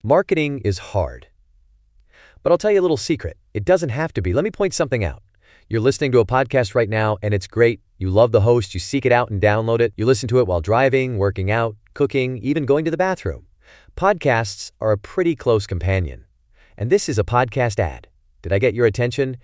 Marketing is hard. But I'll tell you a little secret. It doesn't have to be. Let me point something out. You're listening to a podcast right now, and it's great. You love the host. You seek it out and download it. You listen to it while driving, working out, cooking, even going to the bathroom. Podcasts are a pretty close companion. And this is a podcast ad. Did I get your attention?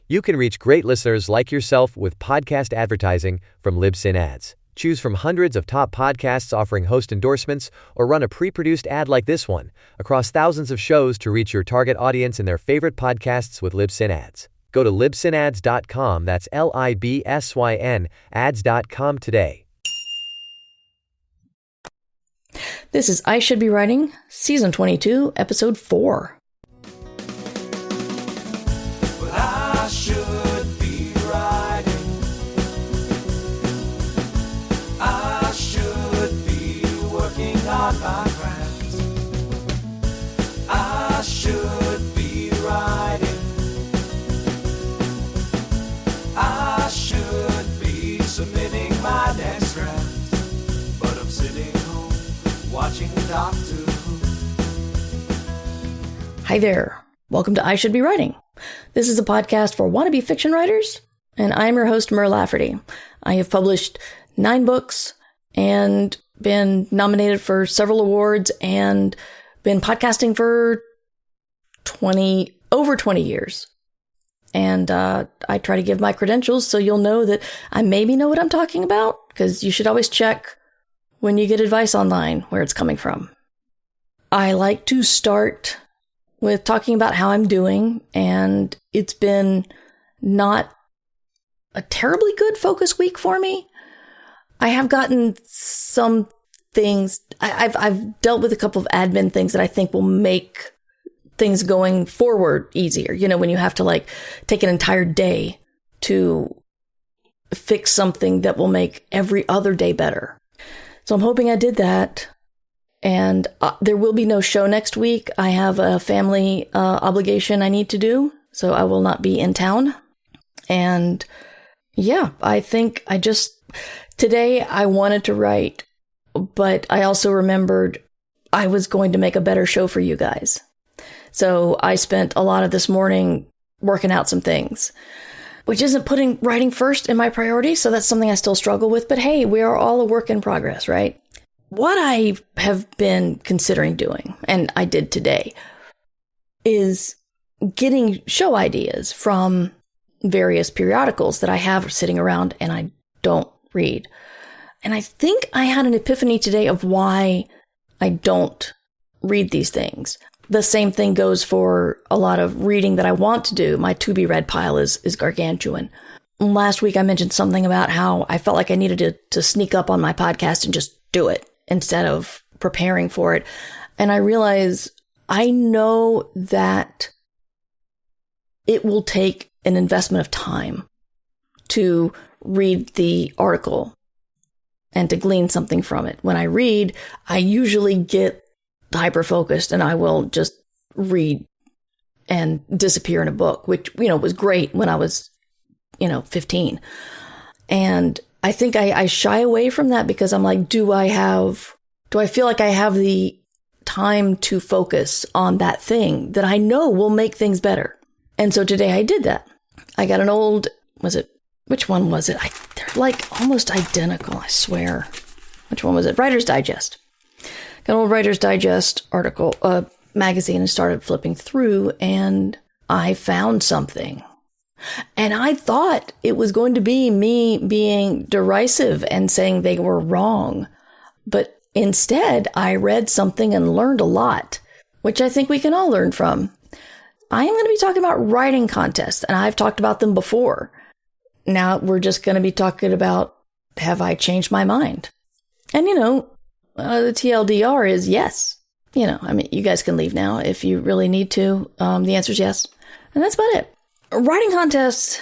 You can reach great listeners like yourself with podcast advertising from Libsyn Ads. Choose from hundreds of top podcasts offering host endorsements, or run a pre-produced ad like this one across thousands of shows to reach your target audience in their favorite podcasts with Libsyn Ads. Go to libsynads.com, that's Libsyn, ads.com today. This is I Should Be Writing, Season 22, Episode 4. But I should be writing. I should be working on my craft. I should be writing. I should be submitting my next draft. But I'm sitting home watching Doctor Who. Hi there. Welcome to I Should Be Writing. This is a podcast for wannabe fiction writers, and I'm your host, Mer Lafferty. I have published 9 books and been nominated for several awards and been podcasting for over 20 years. And I try to give my credentials so you'll know that I maybe know what I'm talking about, because you should always check when you get advice online where it's coming from. I like to start with talking about how I'm doing, and it's been not a terribly good focus week for me. I have gotten some things, I've dealt with a couple of admin things that I think will make things going forward easier. You know, when you have to take an entire day to fix something that will make every other day better. So I'm hoping I did that. And there will be no show next week. I have a family obligation I need to do, so I will not be in town. And yeah, I think today I wanted to write, but I also remembered I was going to make a better show for you guys. So I spent a lot of this morning working out some things, which isn't putting writing first in my priority. So that's something I still struggle with. But hey, we are all a work in progress, right? What I have been considering doing, and I did today, is getting show ideas from various periodicals that I have sitting around and I don't read. And I think I had an epiphany today of why I don't read these things. The same thing goes for a lot of reading that I want to do. My to-be-read pile is gargantuan. Last week I mentioned something about how I felt like I needed to sneak up on my podcast and just do it instead of preparing for it. And I realize I know that it will take an investment of time to read the article and to glean something from it. When I read, I usually get hyper-focused and I will just read and disappear in a book, which, was great when I was, 15. And I think I shy away from that because I'm like, do I feel like I have the time to focus on that thing that I know will make things better? And so today I did that. I got an old, which one was it? They're almost identical, I swear. Which one was it? Writer's Digest. Got an old Writer's Digest article, magazine, and started flipping through, and I found something. And I thought it was going to be me being derisive and saying they were wrong. But instead, I read something and learned a lot, which I think we can all learn from. I am going to be talking about writing contests, and I've talked about them before. Now we're just going to be talking about, have I changed my mind? And, the TLDR is yes. You guys can leave now if you really need to. The answer is yes. And that's about it. Writing contests,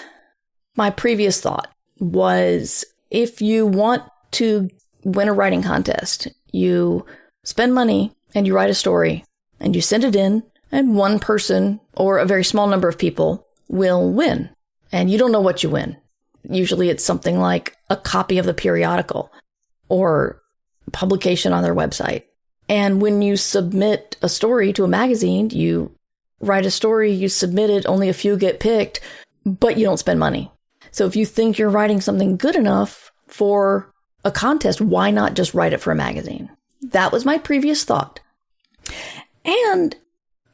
my previous thought was, if you want to win a writing contest, you spend money and you write a story and you send it in, and one person or a very small number of people will win. And you don't know what you win. Usually it's something like a copy of the periodical or publication on their website. And when you submit a story to a magazine, you write a story, you submit it, only a few get picked, but you don't spend money. So if you think you're writing something good enough for a contest, why not just write it for a magazine? That was my previous thought. And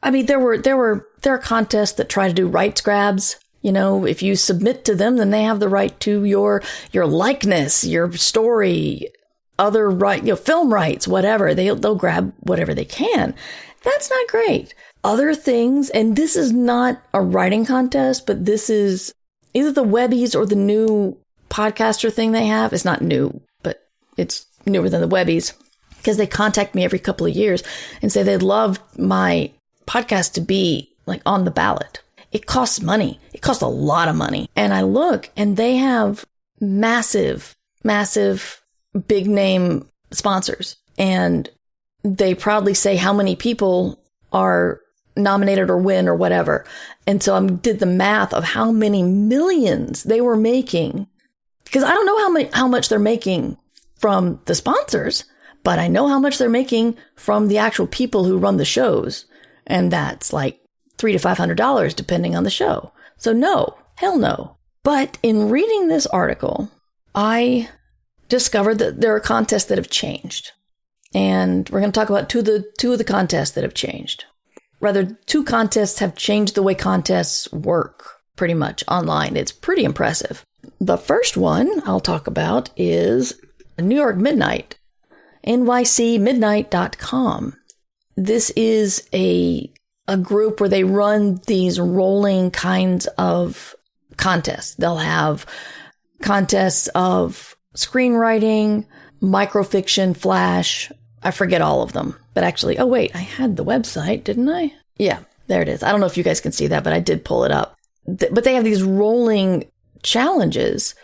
I mean, there are contests that try to do rights grabs. You know, if you submit to them, then they have the right to your likeness, your story, other right, film rights, whatever. They'll grab whatever they can. That's not great. Other things, and this is not a writing contest, but this is either the Webbies or the new podcaster thing they have. It's not new, but it's newer than the Webbies, because they contact me every couple of years and say they'd love my podcast to be like on the ballot. It costs money. It costs a lot of money. And I look, and they have massive big name sponsors, and they proudly say how many people are nominated or win or whatever. And so I did the math of how many millions they were making, because I don't know how much they're making from the sponsors, but I know how much they're making from the actual people who run the shows. And that's like $300 to $500 depending on the show. So no, hell no. But in reading this article, I discovered that there are contests that have changed. And we're going to talk about two of the contests that have changed. Rather, two contests have changed the way contests work pretty much online. It's pretty impressive. The first one I'll talk about is New York Midnight, nycmidnight.com. This is a group where they run these rolling kinds of contests. They'll have contests of screenwriting, microfiction, flash. I forget all of them. But actually, oh wait, I had the website, didn't I? Yeah, there it is. I don't know if you guys can see that, but I did pull it up. But they have these rolling challenges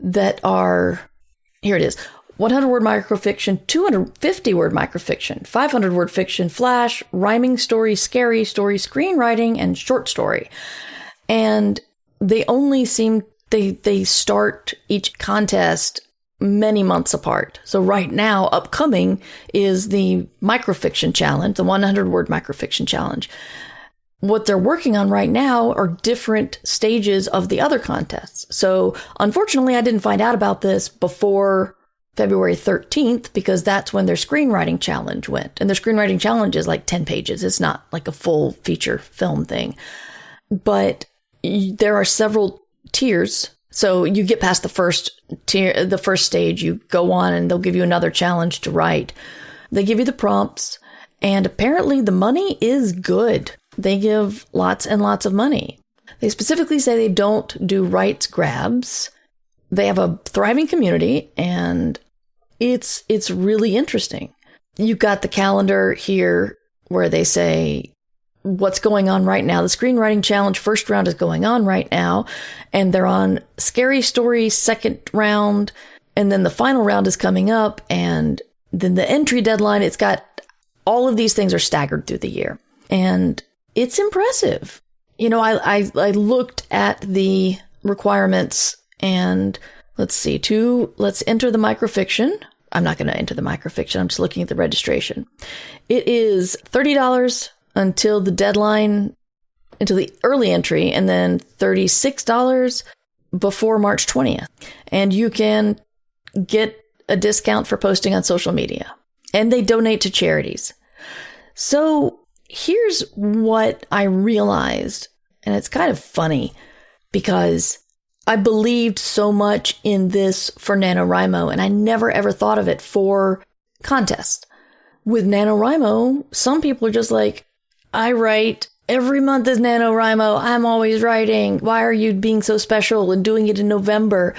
that are, here it is, 100-word microfiction, 250-word microfiction, 500-word fiction, flash, rhyming story, scary story, screenwriting, and short story. And they only they start each contest many months apart. So right now, upcoming is the microfiction challenge, the 100-word microfiction challenge. What they're working on right now are different stages of the other contests. So unfortunately, I didn't find out about this before February 13th, because that's when their screenwriting challenge went. And their screenwriting challenge is like 10 pages. It's not like a full feature film thing. But there are several tiers. So you get past the first tier, the first stage, you go on and they'll give you another challenge to write. They give you the prompts, and apparently the money is good. They give lots and lots of money. They specifically say they don't do rights grabs. They have a thriving community, and it's really interesting. You've got the calendar here where they say what's going on right now. The screenwriting challenge first round is going on right now, and they're on scary story second round, and then the final round is coming up, and then the entry deadline, it's got all of these things are staggered through the year, and it's impressive. You know, I looked at the requirements, and let's enter the microfiction. I'm not going to enter the microfiction. I'm just looking at the registration. It is $30 until the deadline, until the early entry, and then $36 before March 20th. And you can get a discount for posting on social media. And they donate to charities. So here's what I realized, and it's kind of funny because I believed so much in this for NaNoWriMo, and I never ever thought of it for contests. With NaNoWriMo, some people are just like, I write every month is NaNoWriMo. I'm always writing. Why are you being so special and doing it in November?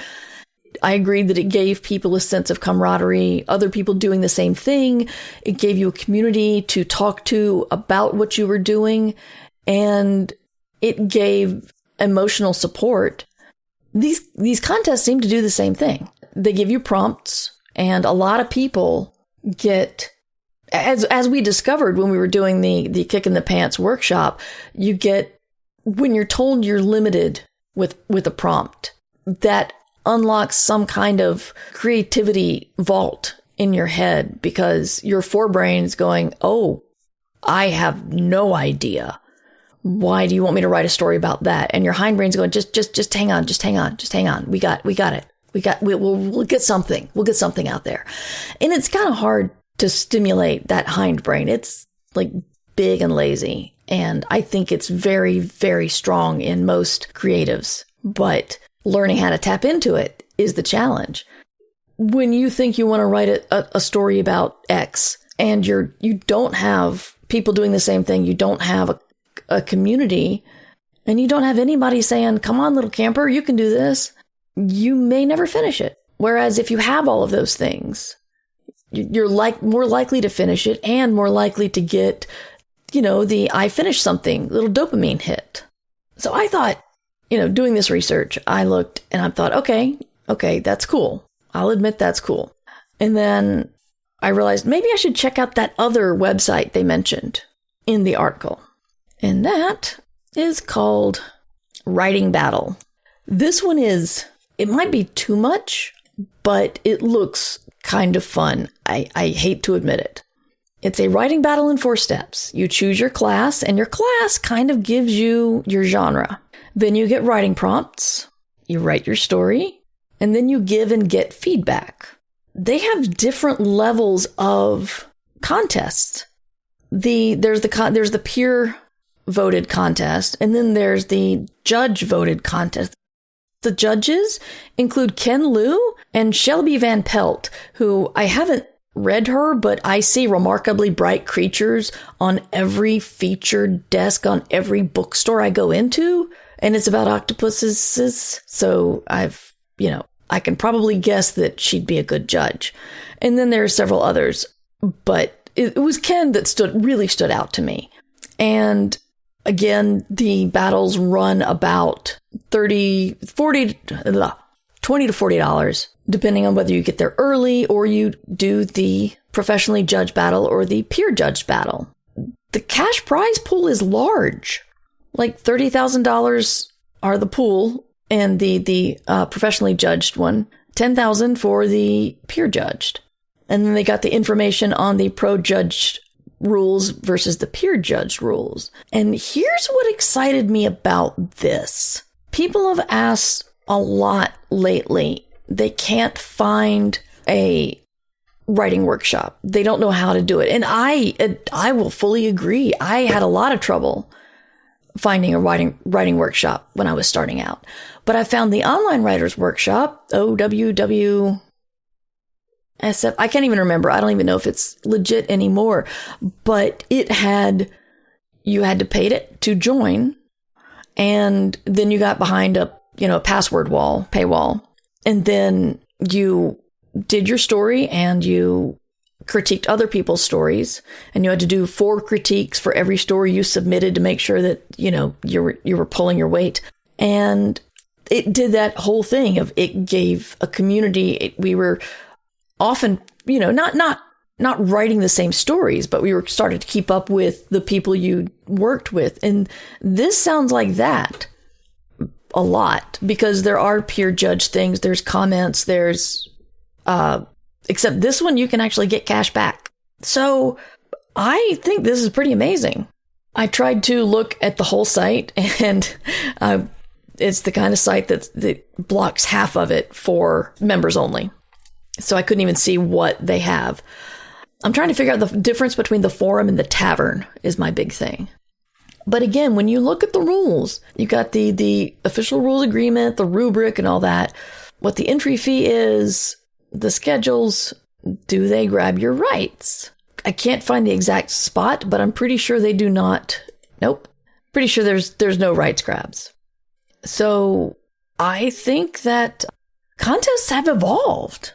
I agreed that it gave people a sense of camaraderie, other people doing the same thing. It gave you a community to talk to about what you were doing, and it gave emotional support. These contests seem to do the same thing. They give you prompts, and a lot of people get, as we discovered when we were doing the Kick in the Pants workshop, you get, when you're told you're limited with a prompt, that unlocks some kind of creativity vault in your head because your forebrain is going, oh, I have no idea. Why do you want me to write a story about that? And your hindbrain's going, just hang on. We got it. We'll get something. We'll get something out there. And it's kind of hard to stimulate that hindbrain. It's like big and lazy. And I think it's very, very strong in most creatives, but learning how to tap into it is the challenge. When you think you want to write a story about X and you don't have people doing the same thing, you don't have a community, and you don't have anybody saying, come on, little camper, you can do this, you may never finish it. Whereas if you have all of those things, you're more likely to finish it and more likely to get, the I finished something little dopamine hit. So I thought, doing this research, I looked and I thought, okay, that's cool. I'll admit that's cool. And then I realized maybe I should check out that other website they mentioned in the article. And that is called Writing Battle. This one it might be too much, but it looks kind of fun. I hate to admit it. It's a writing battle in 4 steps. You choose your class, and your class kind of gives you your genre. Then you get writing prompts. You write your story, and then you give and get feedback. They have different levels of contests. There's the peer voted contest, and then there's the judge voted contest. The judges include Ken Liu and Shelby Van Pelt, who I haven't read her, but I see Remarkably Bright Creatures on every featured desk on every bookstore I go into, and it's about octopuses. So I can probably guess that she'd be a good judge. And then there are several others, but it was Ken that really stood out to me. And again, the battles run about $20 to $40, depending on whether you get there early or you do the professionally judged battle or the peer judged battle. The cash prize pool is large, like $30,000 are the pool, and the professionally judged one, $10,000 for the peer judged. And then they got the information on the pro judged rules versus the peer judged rules. And here's what excited me about this. People have asked a lot lately. They can't find a writing workshop. They don't know how to do it. And I will fully agree. I had a lot of trouble finding a writing workshop when I was starting out. But I found the Online Writers Workshop, OWWSF. I can't even remember. I don't even know if it's legit anymore. But you had to pay to join. And then you got behind a paywall. And then you did your story and you critiqued other people's stories, and you had to do 4 critiques for every story you submitted to make sure that, you were pulling your weight. And it did that whole thing of it gave a community. We were often, not writing the same stories, but we were started to keep up with the people you worked with. And this sounds like that a lot, because there are peer judge things. There's comments. There's, except this one, you can actually get cash back. So I think this is pretty amazing. I tried to look at the whole site, and it's the kind of site that blocks half of it for members only. So I couldn't even see what they have. I'm trying to figure out the difference between the forum and the tavern is my big thing. But again, when you look at the rules, you got the official rules agreement, the rubric and all that, what the entry fee is, the schedules, do they grab your rights? I can't find the exact spot, but I'm pretty sure they do not. Nope. Pretty sure there's no rights grabs. So I think that contests have evolved,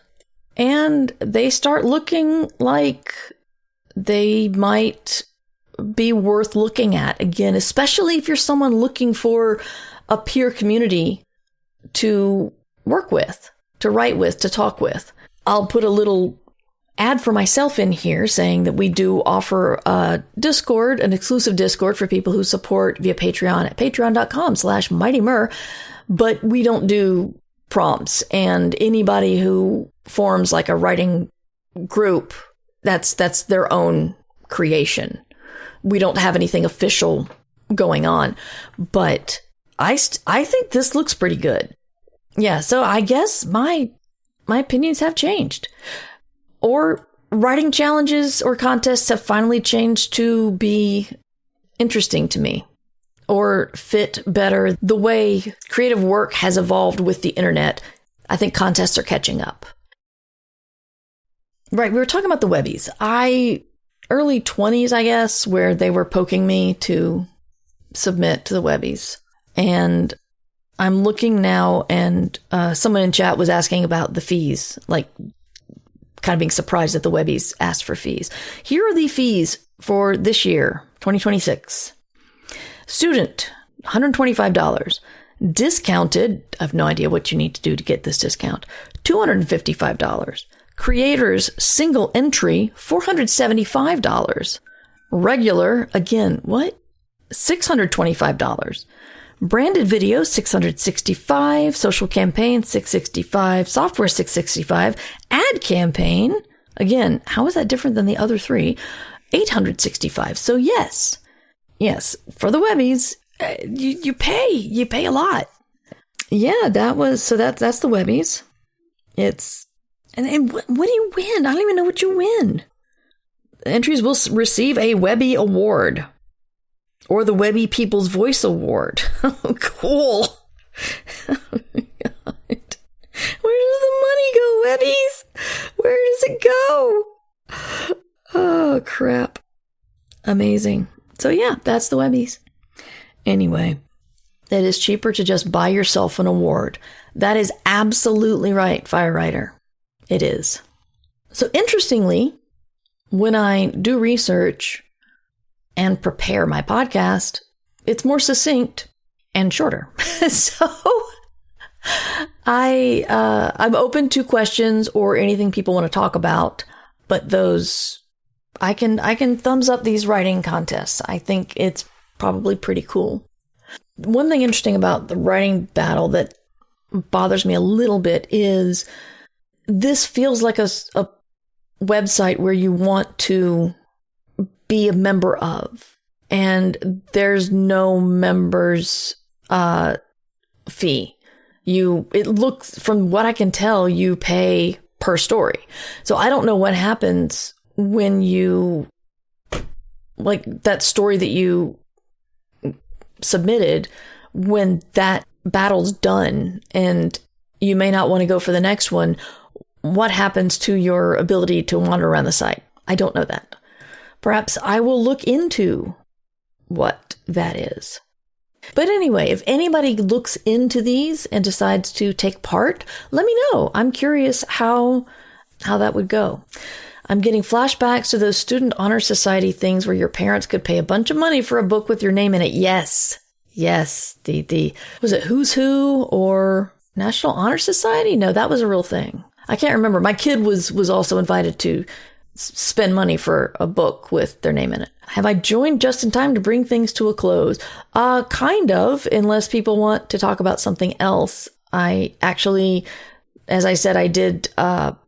and they start looking like they might be worth looking at again, especially if you're someone looking for a peer community to work with, to write with, to talk with. I'll put a little ad for myself in here saying that we do offer a Discord, an exclusive Discord for people who support via Patreon at patreon.com/MightyMur, but we don't do prompts, and anybody who forms like a writing group, that's their own creation. We don't have anything official going on, but I think this looks pretty good. Yeah, so I guess my opinions have changed. Or writing challenges or contests have finally changed to be interesting to me or fit better the way creative work has evolved with the internet. I think contests are catching up. Right, we were talking about the Webbies. Early 20s, I guess, where they were poking me to submit to the Webbies. And I'm looking now, and someone in chat was asking about the fees, like kind of being surprised that the Webbies asked for fees. Here are the fees for this year, 2026. Student, $125. Discounted, I have no idea what you need to do to get this discount, $255. Creators, single entry, $475. Regular, again, what? $625. Branded video, $665. Social campaign, $665. Software, $665. Ad campaign, again, how is that different than the other three? $865. So yes, for the Webbies, you pay a lot. Yeah, that's the Webbies. And what do you win? I don't even know what you win. Entries will receive a Webby Award or the Webby People's Voice Award. Oh, cool. Oh my God. Where does the money go, Webbies? Where does it go? Oh, crap. Amazing. So yeah, that's the Webbies. Anyway, it is cheaper to just buy yourself an award. That is absolutely right, Firewriter. It is. So interestingly, when I do research and prepare my podcast, it's more succinct and shorter. So I'm open to questions or anything people want to talk about, but those I can thumbs up these writing contests. I think it's probably pretty cool. One thing interesting about the writing battle that bothers me a little bit is this feels like a website where you want to be a member of, and there's no members fee. It looks, from what I can tell, you pay per story. So I don't know what happens when you, like that story that you submitted, when that battle's done and you may not want to go for the next one. What happens to your ability to wander around the site? I don't know that. Perhaps I will look into what that is. But anyway, if anybody looks into these and decides to take part, let me know. I'm curious how that would go. I'm getting flashbacks to those student honor society things where your parents could pay a bunch of money for a book with your name in it. Yes. The was it Who's Who or National Honor Society? No, that was a real thing. I can't remember. My kid was also invited to spend money for a book with their name in it. Have I joined just in time to bring things to a close? Kind of, unless people want to talk about something else. I actually, as I said, I did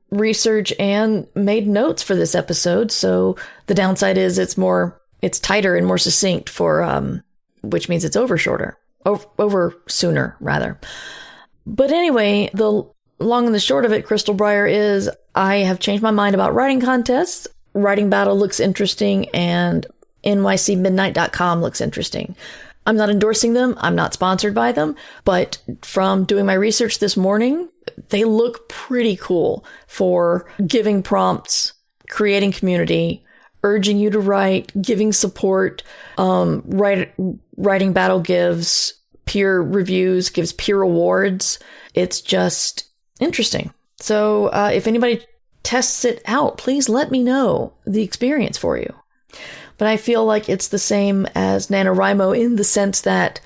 research and made notes for this episode. So the downside is it's tighter and more succinct for, which means it's over sooner rather. But anyway, the long and the short of it, Crystal Briar, is I have changed my mind about writing contests. Writing Battle looks interesting, and nycmidnight.com looks interesting. I'm not endorsing them. I'm not sponsored by them. But from doing my research this morning, they look pretty cool for giving prompts, creating community, urging you to write, giving support. Writing Battle gives peer reviews, gives peer awards. It's just interesting. So if anybody tests it out, please let me know the experience for you. But I feel like it's the same as NaNoWriMo in the sense that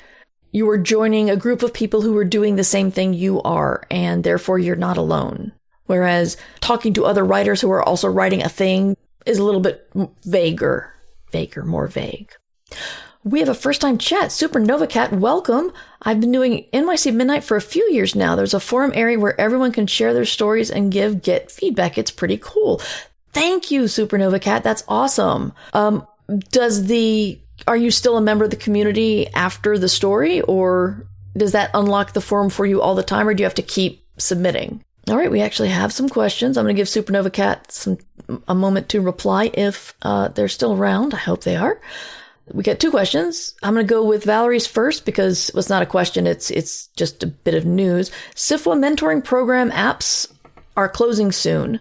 you are joining a group of people who are doing the same thing you are, and therefore you're not alone. Whereas talking to other writers who are also writing a thing is a little bit more vague. We have a first-time chat. Supernova Cat, welcome. I've been doing NYC Midnight for a few years now. There's a forum area where everyone can share their stories and get feedback. It's pretty cool. Thank you, Supernova Cat. That's awesome. Are you still a member of the community after the story, or does that unlock the forum for you all the time, or do you have to keep submitting? All right, we actually have some questions. I'm going to give Supernova Cat a moment to reply if they're still around. I hope they are. We got 2 questions. I'm going to go with Valerie's first because it's not a question. It's just a bit of news. SIFWA mentoring program apps are closing soon,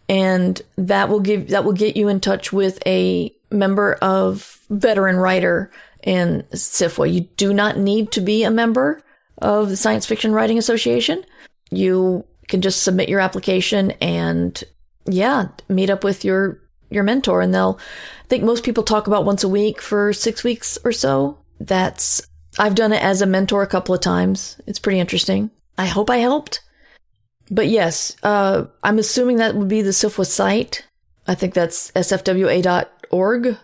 and that will get you in touch with a member of veteran writer in SIFWA. You do not need to be a member of the Science Fiction Writing Association. You can just submit your application and meet up with your mentor, and I think most people talk about once a week for 6 weeks or so. I've done it as a mentor a couple of times. It's pretty interesting. I hope I helped. But yes, I'm assuming that would be the SIFWA site. I think that's sfwa.org.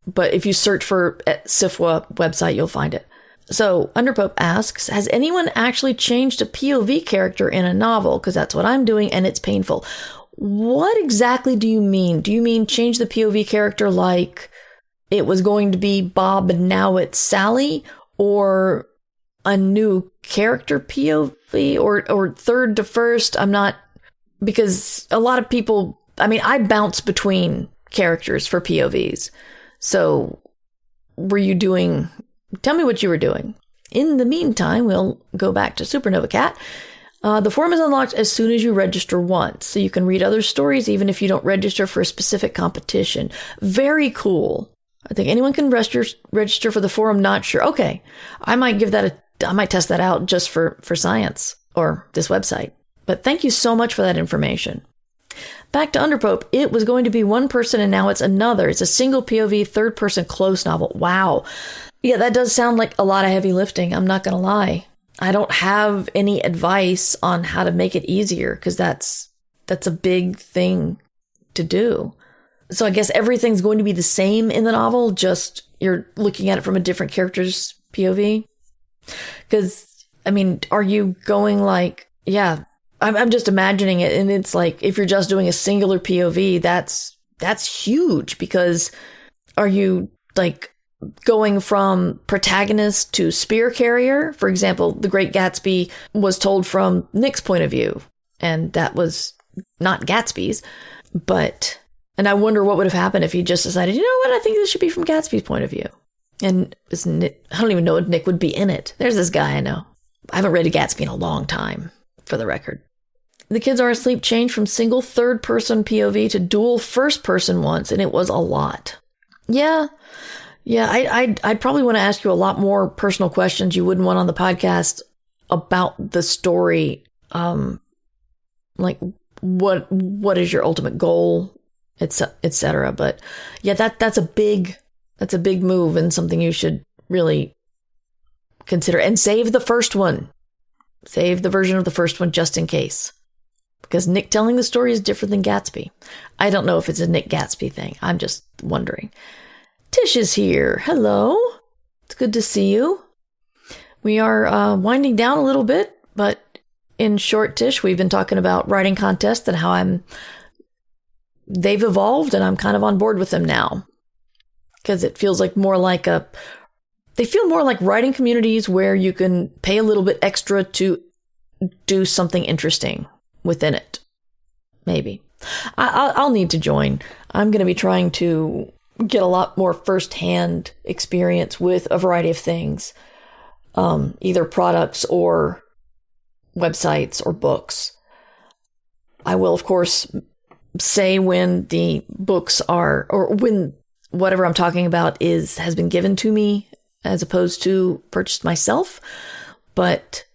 But if you search for SIFWA website, you'll find it. So, Underpope asks, has anyone actually changed a POV character in a novel? Because that's what I'm doing, and it's painful. What exactly do you mean? Do you mean change the POV character like it was going to be Bob and now it's Sally? Or a new character POV? Or third to first? I'm not... Because a lot of people... I mean, I bounce between characters for POVs. So, were you doing... Tell me what you were doing. In the meantime, we'll go back to Supernova Cat. The forum is unlocked as soon as you register once, so you can read other stories even if you don't register for a specific competition. Very cool. I think anyone can register for the forum, not sure. Okay, I might test that out just for science or this website. But thank you so much for that information. Back to Underpope. It was going to be one person and now it's another. It's a single POV, third person close novel. Wow. Yeah, that does sound like a lot of heavy lifting. I'm not going to lie. I don't have any advice on how to make it easier because that's a big thing to do. So I guess everything's going to be the same in the novel, just you're looking at it from a different character's POV. Because, I mean, are you going like, yeah, I'm just imagining it. And it's like, if you're just doing a singular POV, that's huge because are you like going from protagonist to spear carrier? For example, The Great Gatsby was told from Nick's point of view, and that was not Gatsby's. And I wonder what would have happened if he just decided, you know what, I think this should be from Gatsby's point of view. And I don't even know if Nick would be in it. There's this guy I know. I haven't read a Gatsby in a long time, for the record. The Kids Are Asleep changed from single third-person POV to dual first-person once, and it was a lot. Yeah, I'd probably want to ask you a lot more personal questions you wouldn't want on the podcast about the story. Like what is your ultimate goal, etc. But yeah, that's a big move and something you should really consider. And save the first one. Save the version of the first one just in case. Because Nick telling the story is different than Gatsby. I don't know if it's a Nick Gatsby thing. I'm just wondering. Tish is here. Hello. It's good to see you. We are winding down a little bit, but in short, Tish, we've been talking about writing contests and how they've evolved and I'm kind of on board with them now. Because it feels like they feel more like writing communities where you can pay a little bit extra to do something interesting within it. Maybe. I'll need to join. I'm going to be trying to get a lot more firsthand experience with a variety of things, either products or websites or books. I will, of course, say when the books are, or when whatever I'm talking about has been given to me as opposed to purchased myself, but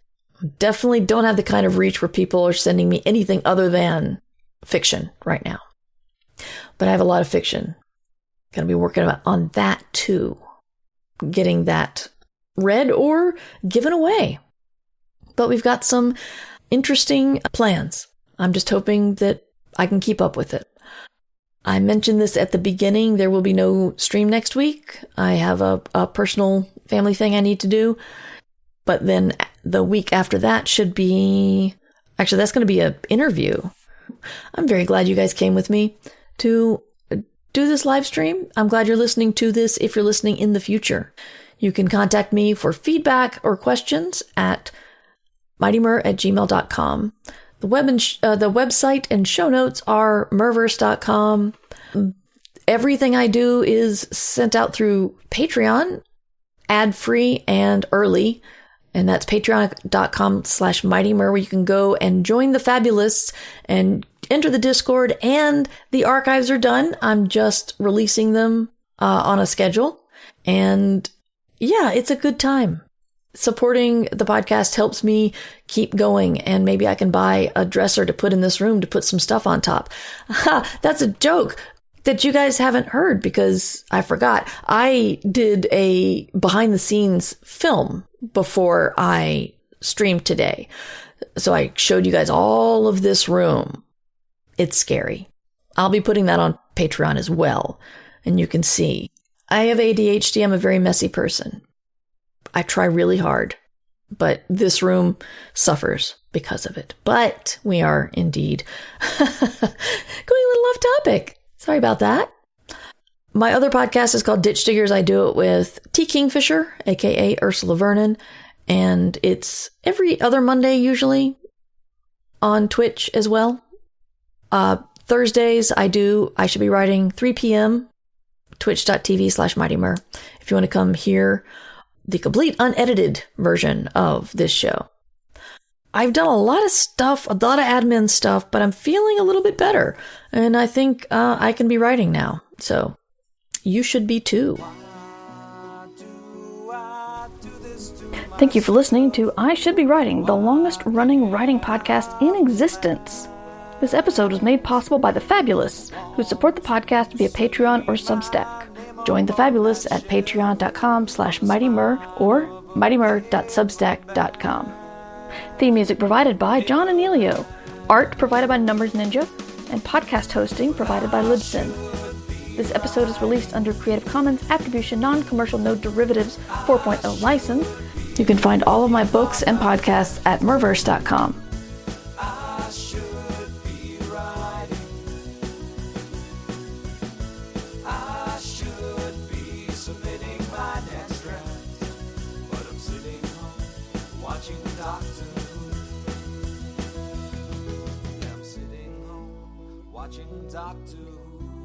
definitely don't have the kind of reach where people are sending me anything other than fiction right now. But I have a lot of fiction. Going to be working on that too. Getting that read or given away. But we've got some interesting plans. I'm just hoping that I can keep up with it. I mentioned this at the beginning. There will be no stream next week. I have a personal family thing I need to do. But then the week after that should be... Actually, that's going to be an interview. I'm very glad you guys came with me to do this live stream. I'm glad you're listening to this if you're listening in the future. You can contact me for feedback or questions at mightymur@gmail.com. The website and show notes are murverse.com. Everything I do is sent out through Patreon, ad-free and early. And that's patreon.com/mightymur, where you can go and join the Fabulous and enter the Discord, and the archives are done. I'm just releasing them on a schedule. And yeah, it's a good time. Supporting the podcast helps me keep going, and maybe I can buy a dresser to put in this room to put some stuff on top. That's a joke that you guys haven't heard because I forgot. I did a behind the scenes film before I streamed today. So I showed you guys all of this room. It's scary. I'll be putting that on Patreon as well. And you can see I have ADHD. I'm a very messy person. I try really hard, but this room suffers because of it. But we are indeed going a little off topic. Sorry about that. My other podcast is called Ditch Diggers. I do it with T. Kingfisher, aka Ursula Vernon, and it's every other Monday usually on Twitch as well. Thursdays I should be writing 3 p.m. twitch.tv/mightymur if you want to come hear the complete unedited version of this show. I've done a lot of stuff, a lot of admin stuff, but I'm feeling a little bit better. And I think I can be writing now. So you should be too. Thank you for listening to I Should Be Writing, the longest running writing podcast in existence. This episode was made possible by the Fabulous, who support the podcast via Patreon or Substack. Join the Fabulous at patreon.com/mightymur or mightymur.substack.com. Theme music provided by John Anelio, art provided by Numbers Ninja, and podcast hosting provided by Libsyn. This episode is released under Creative Commons Attribution Non-Commercial No Derivatives 4.0 license. You can find all of my books and podcasts at murverse.com. Doctor Who.